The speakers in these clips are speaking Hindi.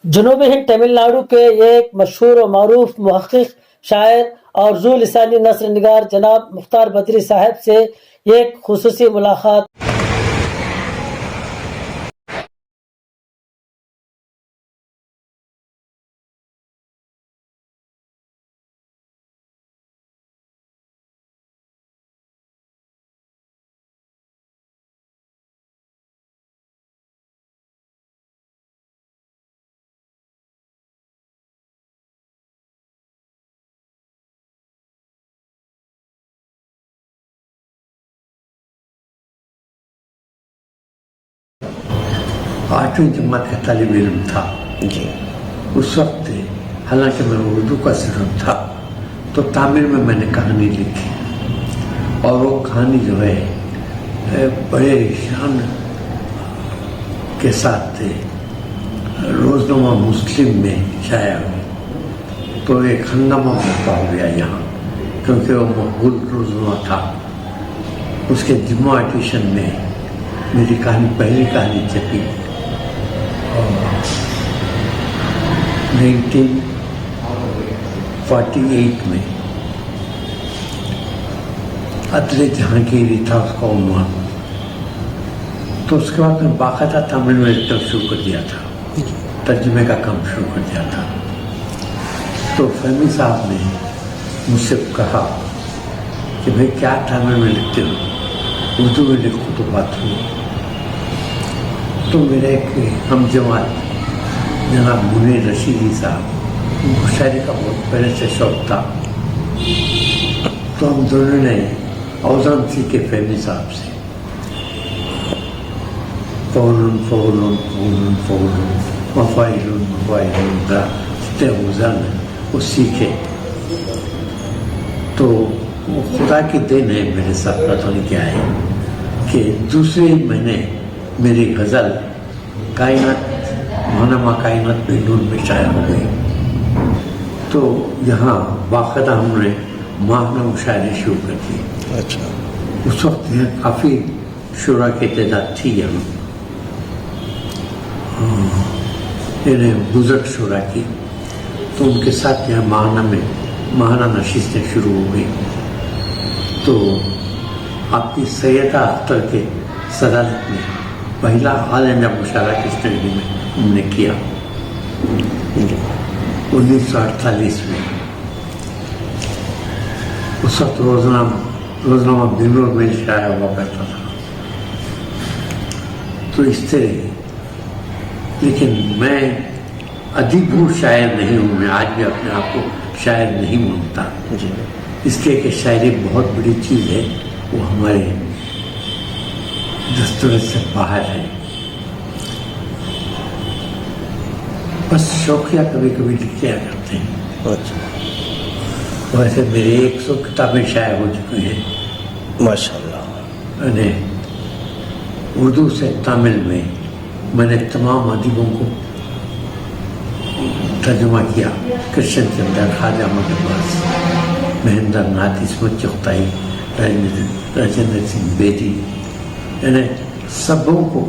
जनूबी हिंद तमिलनाडु के एक मशहूर और मारूफ मुहक्किक शायर और ज़ू लिसानी नस्र निगार जनाब मुख्तार बदरी साहब से एक खुसूसी मुलाकात। आठवीं जमात का तालिब इल्म था जी। उस वक्त हालांकि मैं उर्दू का सिर्फ था, तो तामिल में मैंने कहानी लिखी और वो कहानी जो है बड़े शान के साथ थे। रोजनामा मुस्लिम में शाया हुई, तो एक हंगामा बर्पा हो गया यहाँ, क्योंकि वो मकबूल रोजनामा था। उसके जुम्मा एडिशन में मेरी कहानी, पहली कहानी छपी 1948 में। अदले जहांगीरी था उसका उन्वान। तो उसके बाद मैं बाकायदा तमिल में लिखना शुरू कर दिया था, तर्जुमे का काम शुरू कर दिया था। तो फहमी साहब ने मुझसे कहा कि भाई क्या तमिल में लिखते हो, उर्दू में लिखो तो बात हुई। तो मेरे एक हम जमात जनाब मुनीर रशीदी साहब, उनको शायरी का बहुत पहले से शौक था, तो हम दोनों ने औज़ान सीखे फहमी साहब से। फ़ौलन फ़ौलन फ़ौलन फ़ौलन मफ़ाइलुन मफ़ाइलुन दा औज़ान वो सीखे। तो वो खुदा की देन है मेरे साथ, पता नहीं क्या है कि दूसरे ही महीने मेरी गज़ल कायनात मानामा कायनात में नूर में शाया हो गई। तो यहाँ बाकायदा हमने माहना मुशायरे शुरू कर दी। अच्छा। उस वक्त यहाँ काफ़ी शुरा की तादाद थी यहाँ, बुजुर्ग शुरा की। तो उनके साथ यहाँ माहना नशिस्तें शुरू हो गई। तो आपकी सैयदा अख्तर के सदारत में पहला ऑल इंडिया मुशायरा की स्टडी में हमने किया 1948 में। उस वक्त रोजनामा बेंगलोर में शाया हुआ करता था। तो इस तरह, लेकिन मैं अदीब शायर नहीं हूँ। मैं आज भी अपने आप को शायर नहीं मानता, इसलिए कि शायरी बहुत बड़ी चीज़ है, वो हमारे दस्तूर से बाहर है। बस शौकिया कभी कभी लिख लिया करते हैं। अच्छा। वैसे मेरे 100 किताबें शाया हो चुकी हैं माशाअल्लाह। मैंने उर्दू से तमिल में मैंने तमाम अदीबों को तर्जुमा किया। कृष्ण चंद्र, ख्वाजा अहमद अब्बास, महेंद्र नाथ, इस्मत चुगताई, राजेंद्र सिंह बेदी, यानी सबों को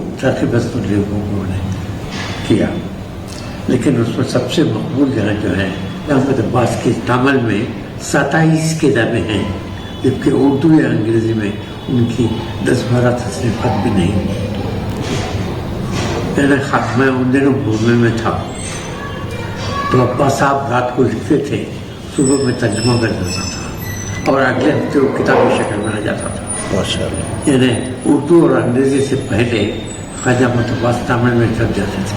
लोगों को किया। लेकिन उसमें सबसे मकबूल जहाँ जो है अहमद अब्बास के तमिल में 27 किताबें हैं, जबकि उर्दू या अंग्रेज़ी में उनकी 10-12 तसनीफ़ात भी नहीं। मैंने मैं उन दिनों घूमने में था, तो अब्बा साहब रात को लिखते थे, सुबह में तर्जुमा कर देता था और अगले हफ्ते वो किताबी शक्ल में आ जाता था माशाअल्लाह। यानी उर्दू और अंग्रेज़ी से पहले ख्वाजा अहमद अब्बास तमिल में छप जाते थे।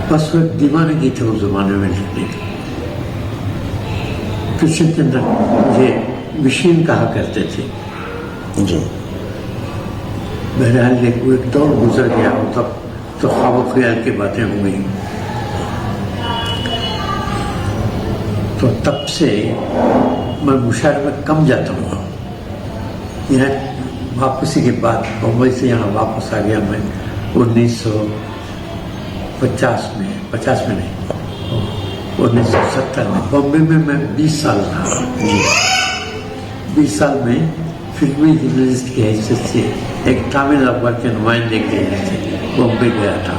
बस वो दीवानगी थे उस ज़माने में लिखने की। कृष्ण चंद्र मुझे मशीन कहा करते थे जी। बहरहाल एक दौर गुजर गया, तब तो ख्वाब ख्याल की बातें हो गई। तो तब से मैं मुशायरे में कम जाता हूँ। यहाँ वापसी के बाद बम्बई से यहाँ वापस आ गया मैं 1950 में, 50 में नहीं, 1970 में बॉम्बे में मैं 20 साल रहा। 20 साल में फिल्मी जर्नलिस्ट की हैसियत से एक तमिल अखबार के नुमाइंदे के लिए बॉम्बे गया था।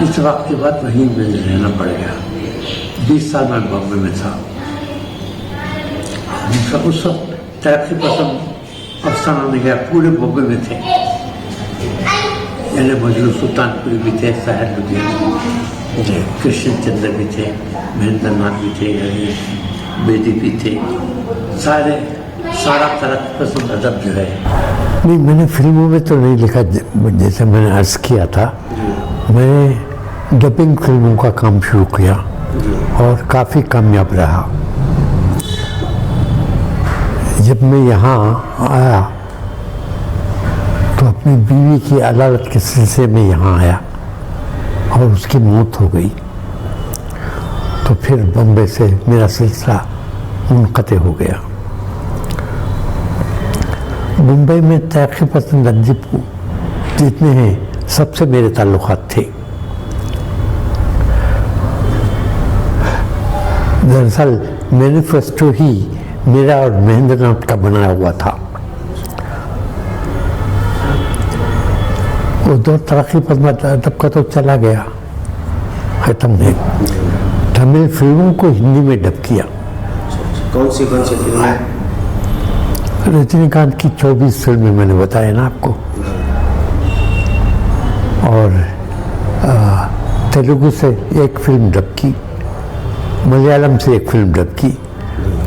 इस वक्त के बाद वहीं मुझे रहना पड़ गया। 20 साल में बॉम्बे में था। उस वक्त तरक्की पसंद अफसान आने गया, पूरे बॉम्बे में थे। यानी मजलू सुल्तानपुरी भी थे, साहिर लुधियाना, कृष्ण चंद्र भी थे, महेंद्र नाथ भी थे, बेदी भी थे। सारा तरक्की पसंद अदब जो है। नहीं, मैंने फिल्मों में तो नहीं लिखा, जैसे मैंने अर्ज किया था। मैंने डबिंग फिल्मों का काम शुरू किया और काफ़ी कामयाब रहा। जब मैं यहाँ आया तो अपनी बीवी की अदालत के सिलसिले में यहाँ आया और उसकी मौत हो गई। तो फिर बम्बई से मेरा सिलसिला मुनक़ते हो गया। मुंबई में तरक्की पसंद अदीब जितने हैं सबसे मेरे ताल्लुकात थे। दरअसल मैनिफेस्टो ही मेरा और महेंद्र नाथ का बनाया हुआ था। वो दो तरक्की पसंद अदब का तो चला गया, ख़त्म है। तमिल फिल्मों को हिंदी में डब किया। कौन सी फिल्में? रजनीकांत की 24 फिल्में मैंने बताया ना आपको। और तेलुगु से एक फिल्म डब की, मलयालम से एक फिल्म डब की,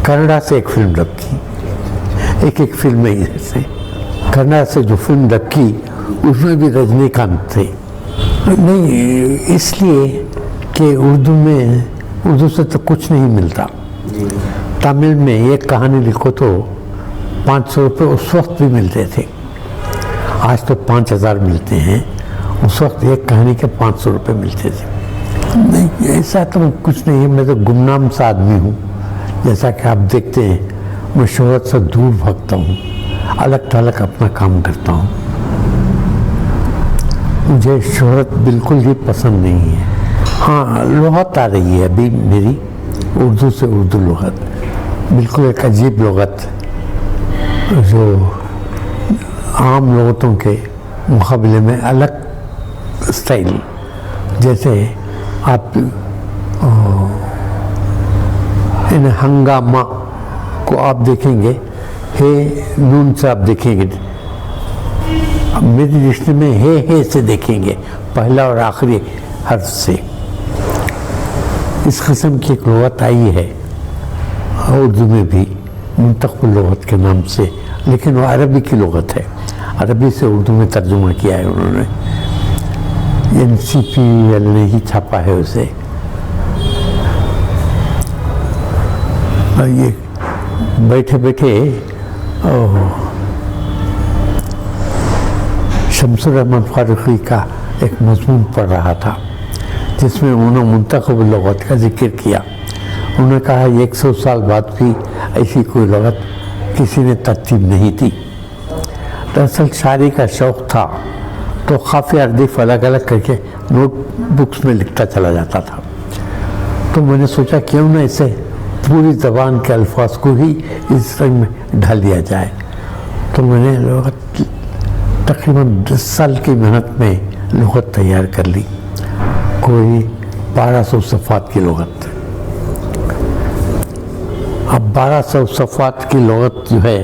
कन्नड़ा से एक फिल्म डब की। एक फिल्म में से कन्नड़ा से जो फिल्म डब की उसमें भी रजनीकांत थे। नहीं, इसलिए कि उर्दू से तो कुछ नहीं मिलता। तमिल में एक कहानी लिखो तो 500 रुपये उस वक्त भी मिलते थे। आज तो 5000 मिलते हैं, उस वक्त एक कहानी के 500 रुपये मिलते थे। नहीं, ऐसा तो कुछ नहीं है। मैं तो गुमनाम सा आदमी हूँ। जैसा कि आप देखते हैं, मैं शोहरत से दूर भागता हूँ, अलग थलग अपना काम करता हूँ। मुझे शोहरत बिल्कुल ही पसंद नहीं है। हाँ, लुग़त आ रही है अभी मेरी, उर्दू से उर्दू लुग़त, बिल्कुल एक अजीब लुग़त जो आम लुग़तों के मुकाबले में अलग स्टाइल। जैसे आप इन हंगामा को आप देखेंगे, हे नून से आप देखेंगे, मेरे रिश्ते में हे से देखेंगे, पहला और आखिरी हर्फ से। इस किस्म की एक लुग़त आई है उर्दू में भी, मुंतक़िल लुग़त के नाम से, लेकिन वो अरबी की लुग़त है। अरबी से उर्दू में तर्जुमा किया है उन्होंने। NCPL ने ही छापा है उसे। और ये बैठे बैठे शमसुर रहमान फारूकी का एक मज़मून पढ़ रहा था, जिसमें उन्होंने मुंतख़ब लुग़त का जिक्र किया। उन्होंने कहा 100 साल बाद भी ऐसी कोई लुग़त किसी ने तरतीब नहीं थी। दरअसल शायरी का शौक़ था तो काफ़ी अरदीफ अलग अलग करके नोटबुक्स में लिखता चला जाता था। तो मैंने सोचा क्यों ना इसे पूरी ज़बान के अल्फाज को ही इस रंग में ढाल दिया जाए। तो मैंने लुग़त तकरीबन 10 साल की मेहनत में लुग़त तैयार कर ली, कोई 1200 सफ़ात की लुग़त। अब 1200 सफ़ात की लुग़त जो है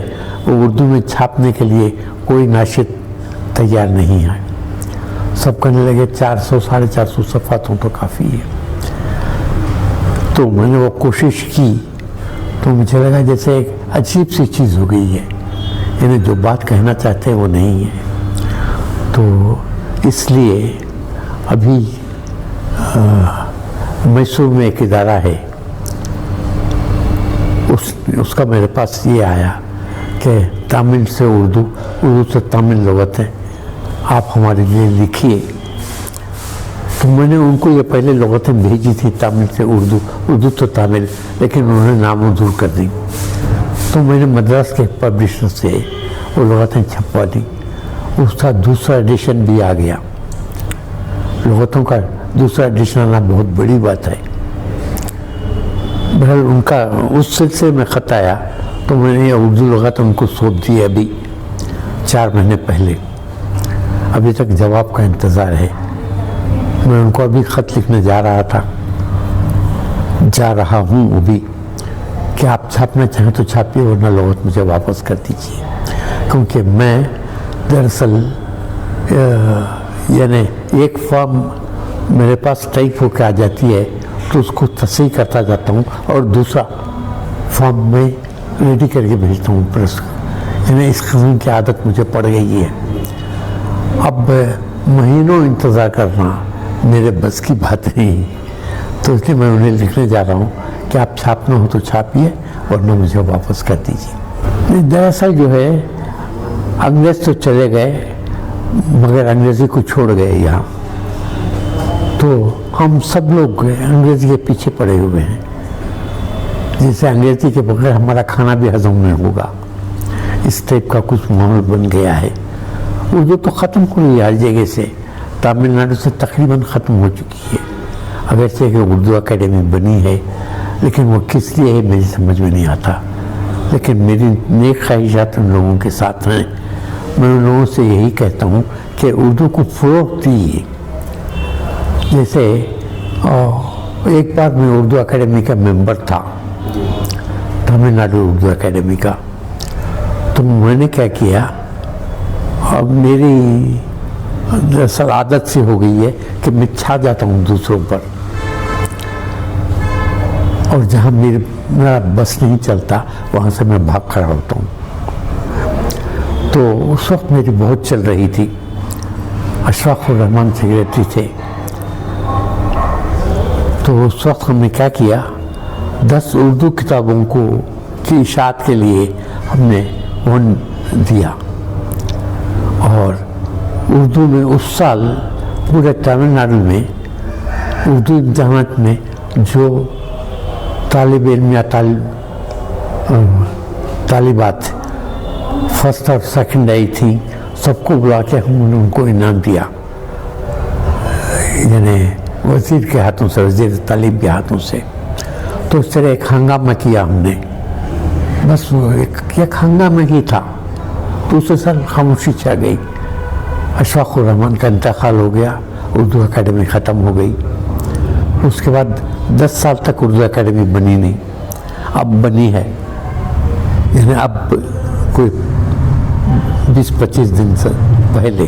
वो उर्दू में छापने के लिए कोई नाशिद तैयार नहीं है। सब कहने लगे 400 साढ़े 400 सफ़ात हो तो काफ़ी है। तो मैंने वो कोशिश की तो मुझे लगा जैसे एक अजीब सी चीज़ हो गई है, यानी जो बात कहना चाहते हैं वो नहीं है। तो इसलिए अभी मैसूर में एक इदारा है, उसका मेरे पास ये आया कि तमिल से उर्दू, उर्दू से तमिल लुग़त है, आप हमारे लिए लिखिए। तो मैंने उनको ये पहले लुग़तें भेजी थी, तमिल से उर्दू, उर्दू तो तमिल, लेकिन उन्होंने नामंजूर कर दी। तो मैंने मद्रास के पब्लिशर से वो लुग़तें छपवा दी। उसका दूसरा एडिशन भी आ गया। लुग़तों का दूसरा एडिशन आना बहुत बड़ी बात है। बहरहाल उनका उस सिलसिले में ख़त आया तो मैंने उर्दू लुग़त उनको सौंप दी अभी 4 महीने पहले। अभी तक जवाब का इंतज़ार है। मैं उनको अभी ख़त लिखने जा रहा हूँ अभी कि आप छापना चाहें तो छापिए, वरना लुग़त मुझे वापस कर दीजिए। क्योंकि मैं दरअसल यानी एक फॉर्म मेरे पास टाइप होकर आ जाती है तो उसको तस्हीह करता जाता हूँ और दूसरा फॉर्म में रेडी करके भेजता हूँ प्रेस। यानी इस किस्म की आदत मुझे पड़ गई है। अब महीनों इंतज़ार करना मेरे बस की बात नहीं, तो इसलिए मैं उन्हें लिखने जा रहा हूँ कि आप छापना हो तो छापिए, वरना मुझे वापस कर दीजिए। दरअसल जो है अंग्रेज़ तो चले गए, मगर अंग्रेज़ी को छोड़ गए यहाँ, तो हम सब लोग अंग्रेज़ी के पीछे पड़े हुए हैं। जैसे अंग्रेज़ी के बगैर हमारा खाना भी हजम नहीं होगा, इस टाइप का कुछ माहौल बन गया है। उर्दू तो ख़त्म हो गई हर जगह से, तमिलनाडु से तकरीबन ख़त्म हो चुकी है। अगरचे कि उर्दू अकेडमी बनी है, लेकिन वो किस लिए है मेरी समझ में नहीं आता। लेकिन मेरी नेक ख्वाहिशात उन लोगों के साथ हैं। मैं उन लोगों से यही कहता हूँ कि उर्दू को फ़रोग़ दीजिए। जैसे एक बार मैं उर्दू अकेडमी का मेंबर था, तमिलनाडु उर्दू अकेडमी का। तो मैंने क्या किया, अब मेरी दरअसल आदत से हो गई है कि मैं छा जाता हूँ दूसरों पर, और जहाँ मेरा बस नहीं चलता वहाँ से मैं भाग खड़ा होता हूँ। तो उस वक्त मेरी बहुत चल रही थी, अशफाकुर रहमान सेक्रेटरी थे। तो उस वक्त हमने क्या किया, 10 उर्दू किताबों की इशाअत के लिए हमने वन दिया, और उर्दू में उस साल पूरे तमिलनाडु में उर्दू इम्तिहानात में जो तालिब इल्म या तालिबात फर्स्ट और सेकंड आई थी, सबको बुला के हमने उनको इनाम दिया, यानी वज़ीर के हाथों से, वज़ीर तालीम के हाथों से। तो इस तरह एक हंगामा किया हमने, बस वो एक हंगामा ही था। तो उस साल खामोशी छा गई। अशफाकुर रहमान का इंतकाल हो गया, उर्दू अकेडमी ख़त्म हो गई। उसके बाद 10 साल तक उर्दू अकेडमी बनी नहीं, अब बनी है। यानी अब कोई 20-25 दिन से पहले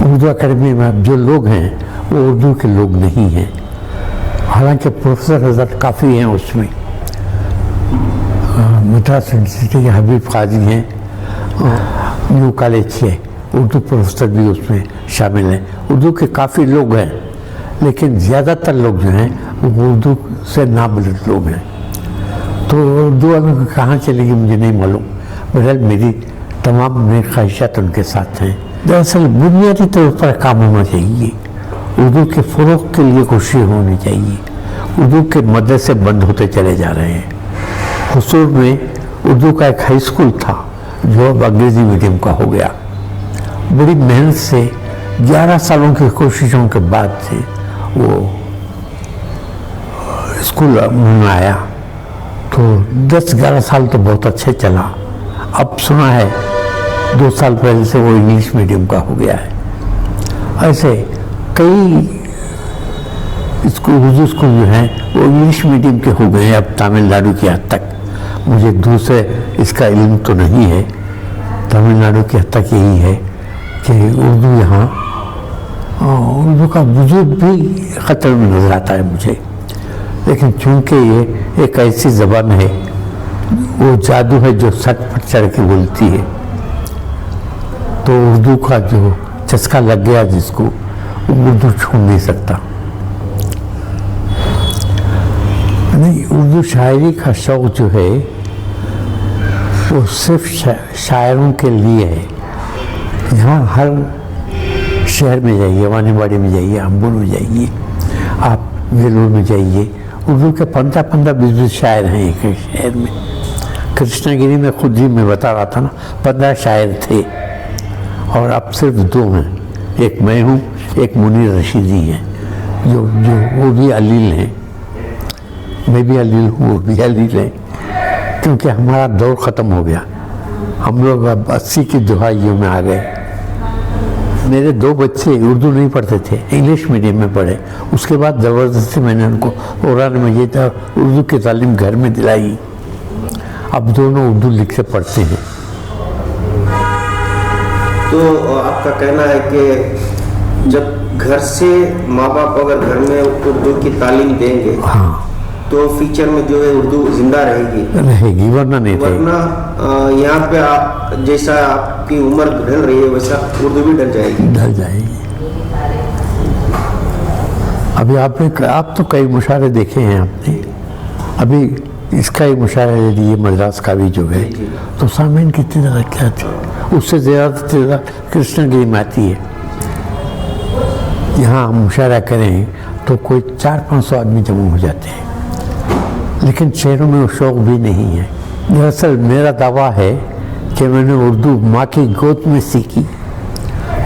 उर्दू अकेडमी में अब जो लोग हैं वो उर्दू के लोग नहीं हैं। हालांकि प्रोफेसर हज़रत काफ़ी हैं उसमें। मद्रास यूनिवर्सिटी के हबीब काजी हैं, न्यू कॉलेज के उर्दू प्रोफेसर भी उसमें शामिल हैं। उर्दू के काफ़ी लोग हैं, लेकिन ज़्यादातर लोग जो हैं वो उर्दू से नाबलद लोग हैं। तो उर्दू वालों की कहाँ चलेगी मुझे नहीं मालूम। बहरहाल मेरी तमाम नेक ख्वाहिशात उनके साथ हैं। दरअसल बुनियादी तौर पर काम होना चाहिए, उर्दू के फ़रोग़ के लिए कोशिश होनी चाहिए। उर्दू के मदरसे बंद होते चले जा रहे हैं। हुसूर में उर्दू का एक हाई स्कूल था जो अब अंग्रेज़ी मीडियम का हो गया। बड़ी मेहनत से 11 सालों की कोशिशों के बाद से वो स्कूल में आया। तो 10-11 साल तो बहुत अच्छे चला। अब सुना है 2 साल पहले से वो इंग्लिश मीडियम का हो गया है। ऐसे कई उर्दू स्कूल जो हैं वो इंग्लिश मीडियम के हो गए हैं अब तमिलनाडु की हद तक। मुझे दूसरे इसका इल्म तो नहीं है, तमिलनाडु की हद तक यही है कि उर्दू यहाँ उर्दू का वजूद भी ख़तरे में नज़र आता है मुझे। लेकिन चूँकि ये एक ऐसी ज़बान है, वो जादू है जो सट पर चढ़ के बोलती है, तो उर्दू का जो चस्का लग गया जिसको, वो उर्दू छोड़ नहीं सकता। नहीं, उर्दू शायरी का शौक़ जो है वो सिर्फ शायरों के लिए है। यहाँ हर शहर में जाइए, वानीवाड़ी में जाइए, अम्बुर में जाइए, आप वेलूर में जाइए, उर्दू के 15-20 शायर हैं एक शहर में। कृष्णागिरी में खुद ही मैं बता रहा था ना, 15 शायर थे और अब सिर्फ 2 हैं। एक मैं हूँ, एक मुनीर रशीदी हैं जो वो भी अलील हैं। मैं भी हलील हूँ, वो भी हलील है, क्योंकि हमारा दौर ख़त्म हो गया। हम लोग अब 80 की दुहाइयों में आ गए। मेरे 2 बच्चे उर्दू नहीं पढ़ते थे, इंग्लिश मीडियम में पढ़े। उसके बाद ज़बरदस्ती मैंने उनको कुरान मजीद और उर्दू की तालीम घर में दिलाई। अब दोनों उर्दू लिख के पढ़ते हैं। तो आपका कहना है कि जब घर से माँ बाप अगर घर में उर्दू की तालीम देंगे, हाँ, तो फ्यूचर में जो है उर्दू जिंदा रहेगी, वरना नहीं रहेगी। वरना यहाँ पे आप जैसा आपकी उम्र ढल रही है वैसा उर्दू भी ढल जाएगी। अभी आप तो कई मुशारे देखे हैं आपने, अभी इसका ही मुशारा ले लीजिए, मद्रास का भी जो है, तो सामने कितनी ज़्यादा क्या थी, उससे ज़्यादा कृष्णगिरी में आती है। यहाँ हम मुशारा करें तो कोई 400-500 आदमी जमा हो जाते हैं, लेकिन शहरों में वो शौक़ भी नहीं है। दरअसल मेरा दावा है कि मैंने उर्दू माँ की गोद में सीखी,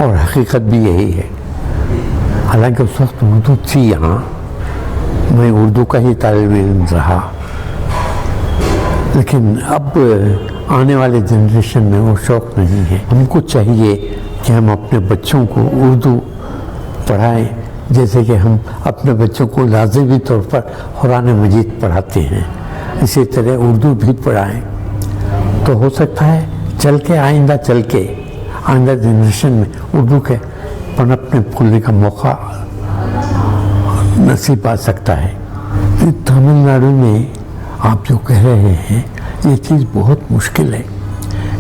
और हकीकत भी यही है। हालांकि उस वक्त उर्दू थी यहाँ, मैं उर्दू का ही तालिब इल्म रहा, लेकिन अब आने वाले जनरेशन में वो शौक़ नहीं है। हमको चाहिए कि हम अपने बच्चों को उर्दू पढ़ाएं, जैसे कि हम अपने बच्चों को लाज़िमी तौर पर कुरान मजीद पढ़ाते हैं, इसी तरह उर्दू भी पढ़ाएं। तो हो सकता है आइंदा जनरेशन में उर्दू के पनपने फूलने का मौका नसीब आ सकता है। तमिलनाडु में आप जो कह रहे हैं ये चीज़ बहुत मुश्किल है।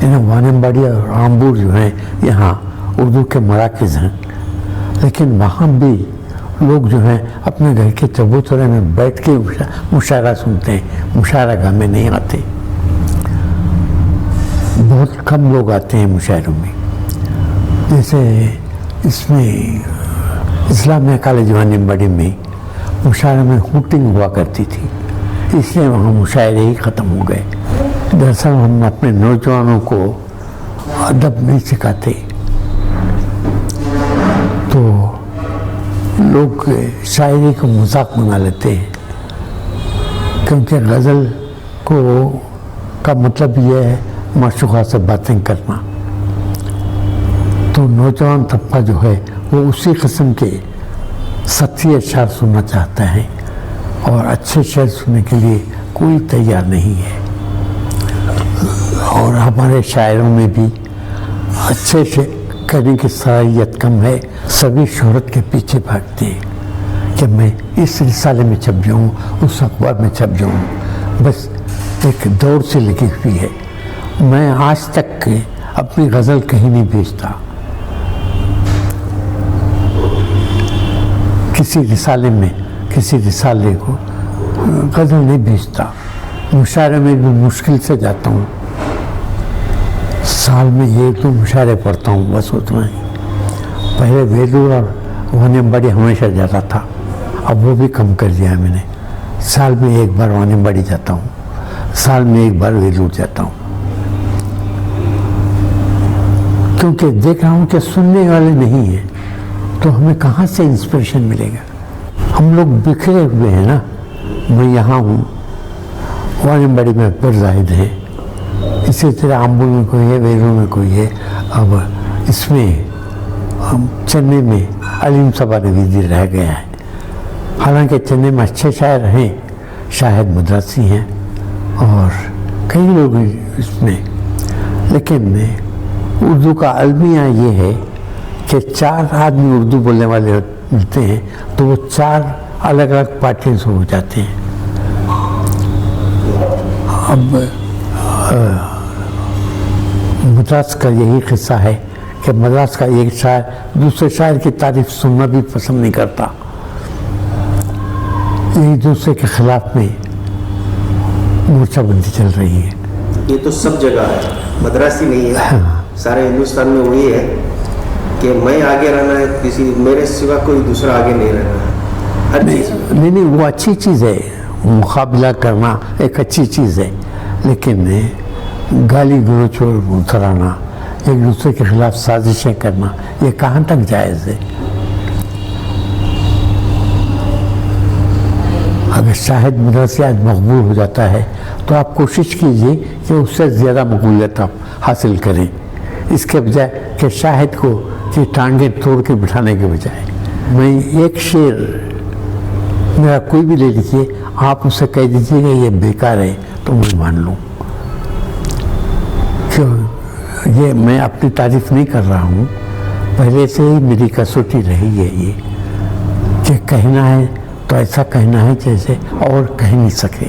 इन्हें वानम्बाड़ी और आम्बूर जो हैं यहाँ उर्दू के मराकज़ हैं, लेकिन वहाँ भी लोग जो हैं अपने घर के चबूतरे में बैठ के मुशायरा सुनते हैं, मुशायरागाह में नहीं आते। बहुत कम लोग आते हैं मुशायरों में। जैसे इसमें इस्लामिया कॉलेज वानम्बाड़ी में मुशायरे में हूटिंग हुआ करती थी, इसलिए वहाँ मुशायरे ही ख़त्म हो गए। दरअसल हम अपने नौजवानों को अदब नहीं सिखाते, तो लोग शायरी को मजाक बना लेते हैं, क्योंकि गज़ल का मतलब यह है माशूक़ा से बातें करना। तो नौजवान तबका जो है वो उसी किस्म के सच्ची अशार सुनना चाहता है, और अच्छे शेर सुनने के लिए कोई तैयार नहीं है। और हमारे शायरों में भी अच्छे से करने की सलाहियत कम है। सभी शोहरत के पीछे भागते हैं कि मैं इस रिसाले में छप जाऊँ, उस अखबार में छप जाऊँ, बस एक दौड़ से लगी हुई है। मैं आज तक अपनी गज़ल कहीं नहीं भेजता, किसी रिसाले को गज़ल नहीं भेजता। मुशायरे में भी मुश्किल से जाता हूँ, साल में 1-2 मुशायरे पढ़ता हूँ, बस उतना ही। पहले वेलूर और वानम्बाड़ी हमेशा जाता था, अब वो भी कम कर दिया है मैंने। साल में 1 बार वानम्बाड़ी जाता हूँ, साल में 1 बार वेलूर जाता हूँ, क्योंकि देख रहा हूँ कि सुनने वाले नहीं हैं, तो हमें कहाँ से इंस्पिरेशन मिलेगा। हम लोग बिखरे हुए हैं ना। मैं यहाँ हूँ, वानम्बाड़ी में अकबर जाहिद है, इसी तरह आम्बुल में कोई है, वेलूर में कोई है, अब इसमें चेन्नई में अलीम सबा नवीदी रह गया है। हालांकि चेन्नई में अच्छे शायर हैं, शाहिद मद्रासी हैं और कई लोग इसमें, लेकिन उर्दू का अलमिया ये है कि 4 आदमी उर्दू बोलने वाले मिलते हैं तो वो 4 अलग अलग पार्टियों से हो जाते हैं। अब मद्रास का यही किस्सा है कि मद्रास का एक शायर दूसरे शायर की तारीफ सुनना भी पसंद नहीं करता, यही दूसरे के खिलाफ में मोर्चाबंदी चल रही है। ये तो सब जगह है, मद्रासी नहीं है। हाँ। सारे हिंदुस्तान में वही है कि मैं आगे रहना है, किसी मेरे सिवा कोई दूसरा आगे नहीं रहना है हर चीज़ में। नहीं, वो अच्छी चीज़ है, मुकाबला करना एक अच्छी चीज़ है, लेकिन गाली गलौज और मुथराना, एक दूसरे के खिलाफ साजिशें करना, ये कहाँ तक जायज़ है। अगर शाहिद मदरसी आज मकबूल हो जाता है तो आप कोशिश कीजिए कि उससे ज़्यादा मकबूलियत आप हासिल करें, इसके बजाय कि शाहिद को कि टांगें तोड़ के बिठाने के बजाय। मैं एक शेर मेरा कोई भी ले लीजिए, आप उससे कह दीजिएगा ये बेकार है तो मैं मान लूँ। क्यों ये मैं अपनी तारीफ नहीं कर रहा हूँ, पहले से ही मेरी कसौटी रही है ये कि कहना है तो ऐसा कहना है जैसे और कह नहीं सके।